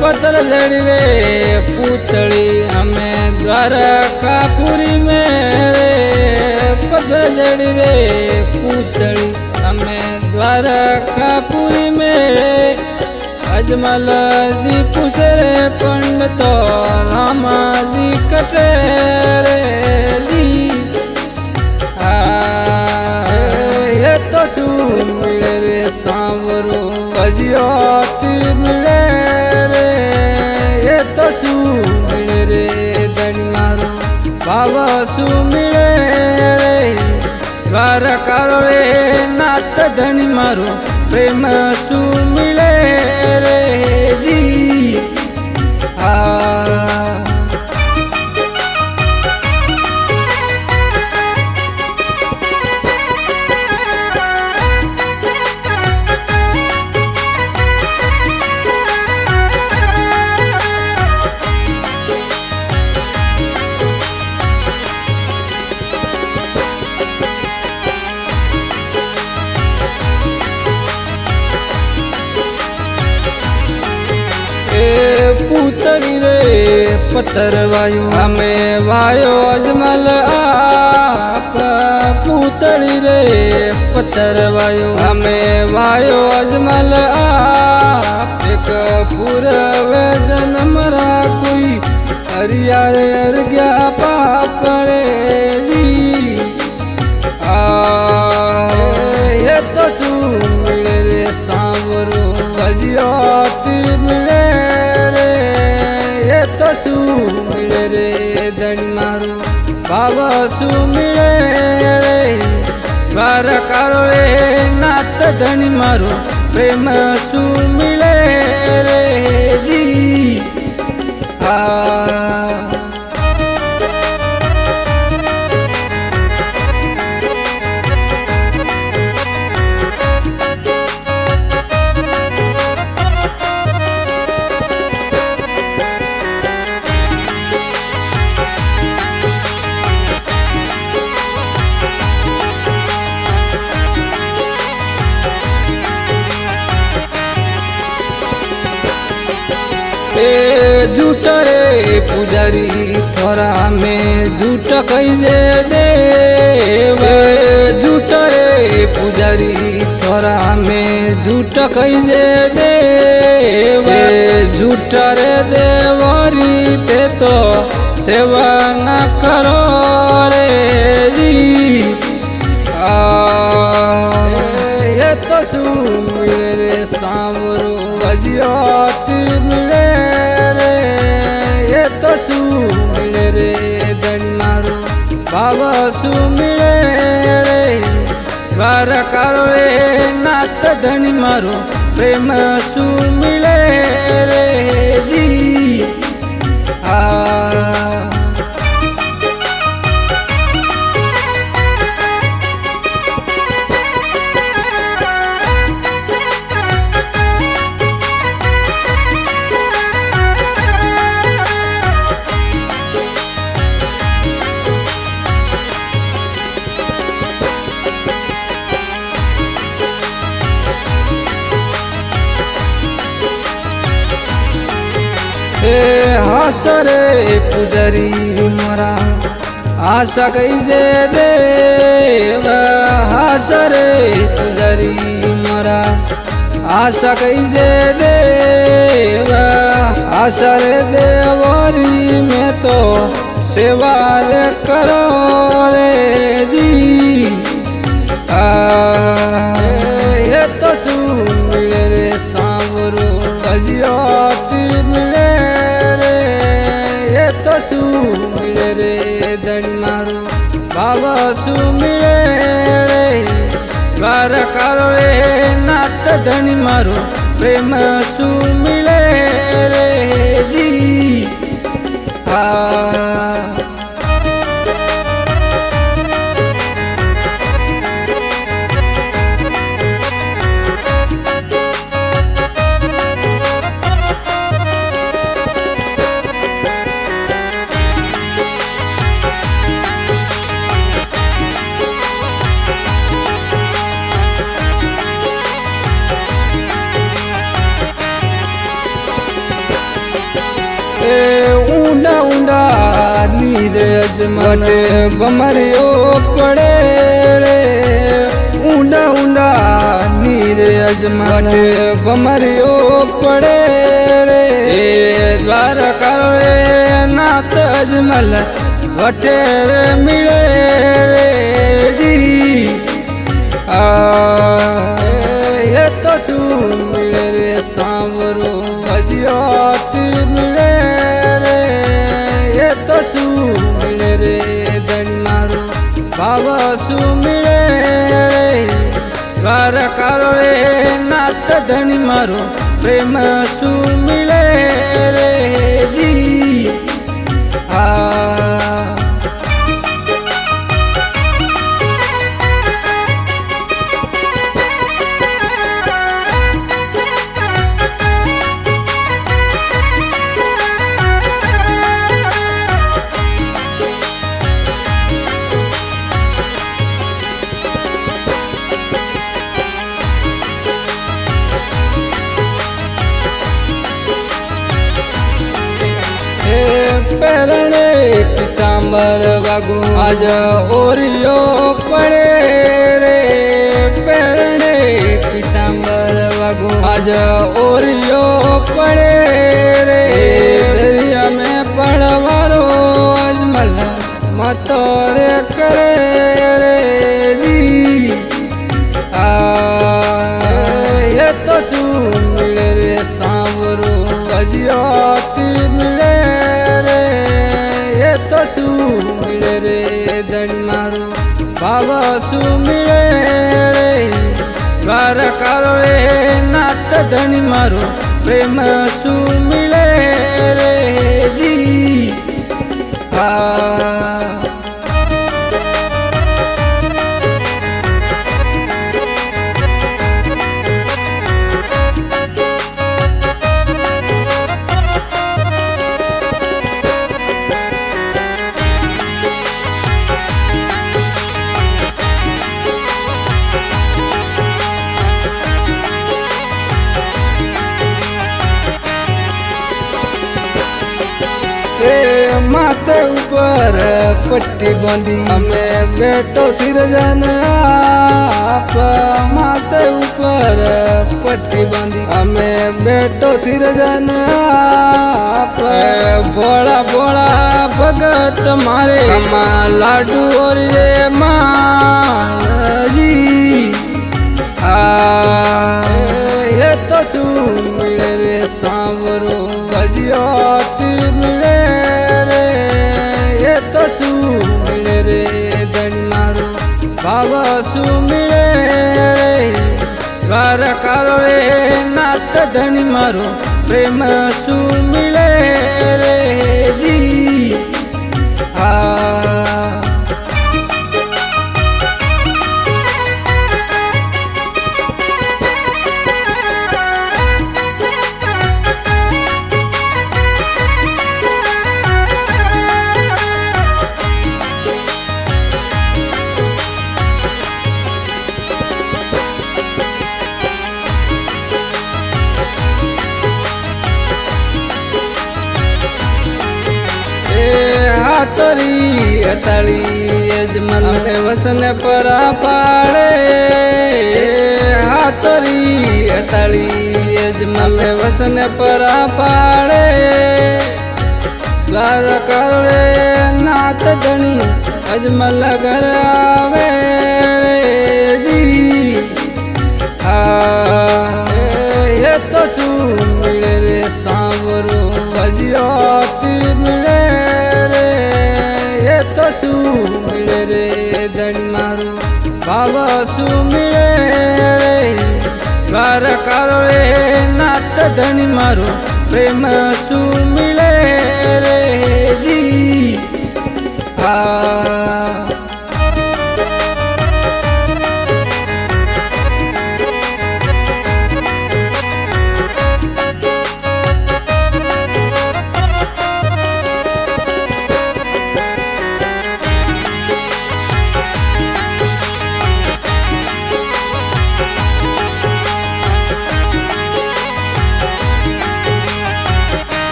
पत्थर जड़ी रे पूतड़ी हमें द्वारकापुरी में रे पत्थर जड़ी रे पूतड़ी हमें द्वारकापुरी में अजमल जी पूछे रे पंडित रामा जी कटे रे जी ये तो शू मिले रे सांवरो अजियाती मिले रे ये तो शू मिले रे धनी मारो बाबा शू मिले रे द्वारका रे नाथ धनी मारो प्रेम शू मिले रे जी पूतड़ी रे पत्थर वायु हमें वायो अजमल आप पूतड़ी रे पत्थर वायु हमें वायो अजमल आप एक पूर्व जन्म रा कोई हरिया रे हर गया पाप रे जी ये तो शू मिले रे सांवरो अजियाती मिले शू मिले रे धनी मारो बाबा शू मिले रे द्वारका रे नाथ धनी मारो प्रेम शू मिले रे जी झूठ रे पुजारी थोड़ा में झूठ कैसे देव झूठ रे पुजारी थोड़ा में झूठ कैसे देव झूठ रे देवरी ते तो सेवा न करो रे जी ये तो शू मिले रे सांवरो अजियाती मिले शू मिले रे धनी मारो बाबा शू मिले रे द्वारका रे नाथ धनी मारो प्रेम शू मिले रे जी हसरे पुजारी मोरा आशा कैसे देव हसरे पुजारी मोरा आशा कैसे देव आशरे देवरी में तो सेवा रे करो रे जी ये तो शू मिले रे सांवरो अजियाती मिले शू मिले रे धनी मारो बाबा शू मिले रे द्वारका रे नाथ धनी मारो प्रेम शू मिले रे जी એ ઊંડા ઊંડા નીર અજમાને ભમરિયો પડે રે ઊંડા ઊંડા નીર અજમાને ભમરિયો પડે રે દ્વારકા રે નાથ અજમલ વટે રે મિળે રે જી એ તો શું મિળે રે સાંવરો અજિયાતી મિળે રે એ તો શું મિળે રે ધન મારો ભાવ શું મિળે રે દ્વારકા રે નાથ ધણી મારો પ્રેમ શું મિળે રે જી પરણે પિતાંબર વાગુ આજ ઓરિયો પડે રે પરણે પિતાંબર વાગુ આજ ઓરિયો પડે રે દરિયા મેં પડવારો અજમલ મતો રે કરે રે જી એ તો શું મિળે રે સાંવરો અજિયાતી મિળે તો શું મિળે રે ધન મારો ભાવ શું મિળે રે દ્વારકા રે નાથ ધણી મારો પ્રેમ શું મિળે રે જી माथे ऊपर पट्टी बांधी हमें बेटो सिरजन आप माथे ऊपर पट्टी बांधी हमें बेटो सिरजन आप बोला बोला भगत मारे लाडू और ये माँ जी ये तो શું મિળે રે સાંવરો અજિયાતી મિળે રે એ તો શું મિળે રે ધન મારો ભાવ શું મિળે રે દ્વારકા રે નાથ ધણી મારો પ્રેમ શું મિળે રે જી હાથરી અતાળી અજમલ વસન પરા પાડે હાથરી અતાળી અજમલ વસન પરા પાડે દ્વારકા રે નાથ ધણી અજમલ ઘર આવે રે જી એ તો શું મિળે રે સાંવરો અજિયાતી મિળે તો શું મિળે રે ધન મારો ભાવ શું મિળે રે દ્વારકા રે નાથ ધણી મારો પ્રેમ શું મિળે રે જી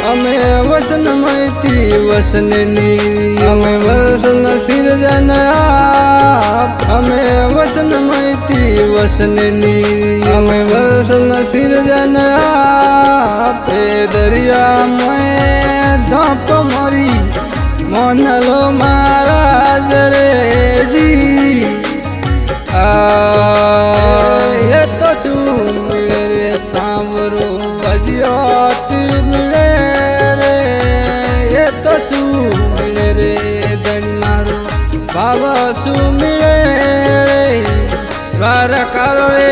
અમે વસન મૈતી વસનની અમે વસન સિરજન અમે વસન મૈતી વસનની અમે વસન સિરજન આપે દરિયા મેં ધોપ મરી મોનલો મહારાજ રેજી એ તો શું મળે રે સાંભરો ભજિયાત મળે રે એ તો શું મળે રે ધન મારું ભાવ શું મળે રે દ્વારકારો રે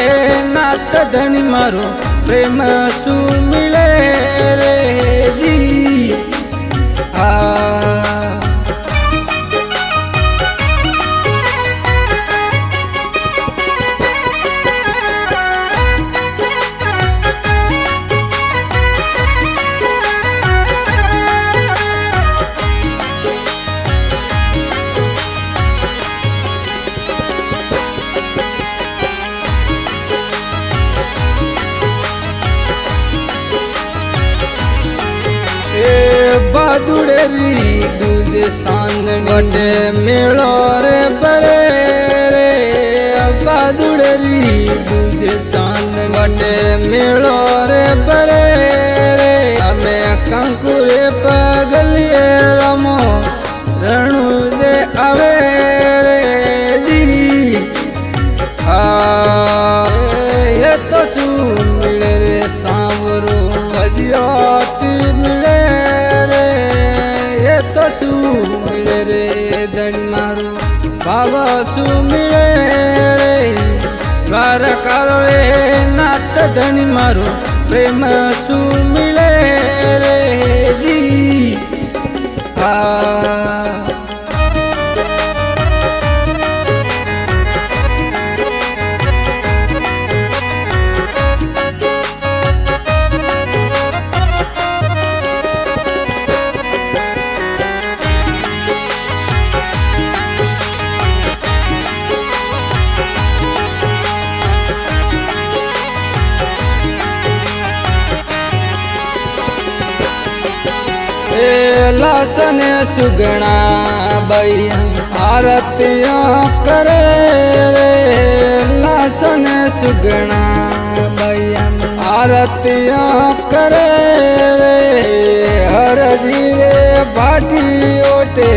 નાથ ધન મારો પ્રેમ શું મળે રે જી બહાદુરેરી દૂજે સાંદણી વટે મેળો રે પરે રે બહાદુરેરી દૂજે સાંદણી વટે મેળો રે પરે રે અમે કંકુરે પગલીએ રમો રણુ દે આવે રે જી એ તો શું મળે રે સાંભરો ભજિયાત મળે તો શું મળે રે ધન મારું ભાવ શું મળે રે દ્વારકારો રે નાથ ધન મારો પ્રેમ શું મળે રે જી લાસન સુગણા બૈયા આરતિયા કરે રે લાસન સુગણા બૈયા આરતિયા કરે રે હરજી રે ભાટી ઓટે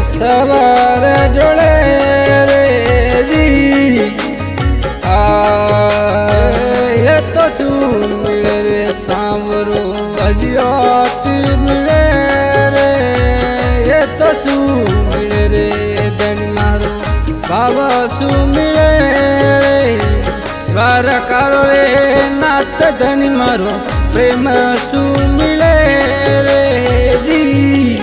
સવાર જોડે રે જી એ તો શું મળે રે સાંભરો ભજિયાત મળે તો શું મળે રે ધન મારો ભાવ શું મળે રે દ્વારકારો રે નાથ ધન મારો પ્રેમ શું મળે રે જી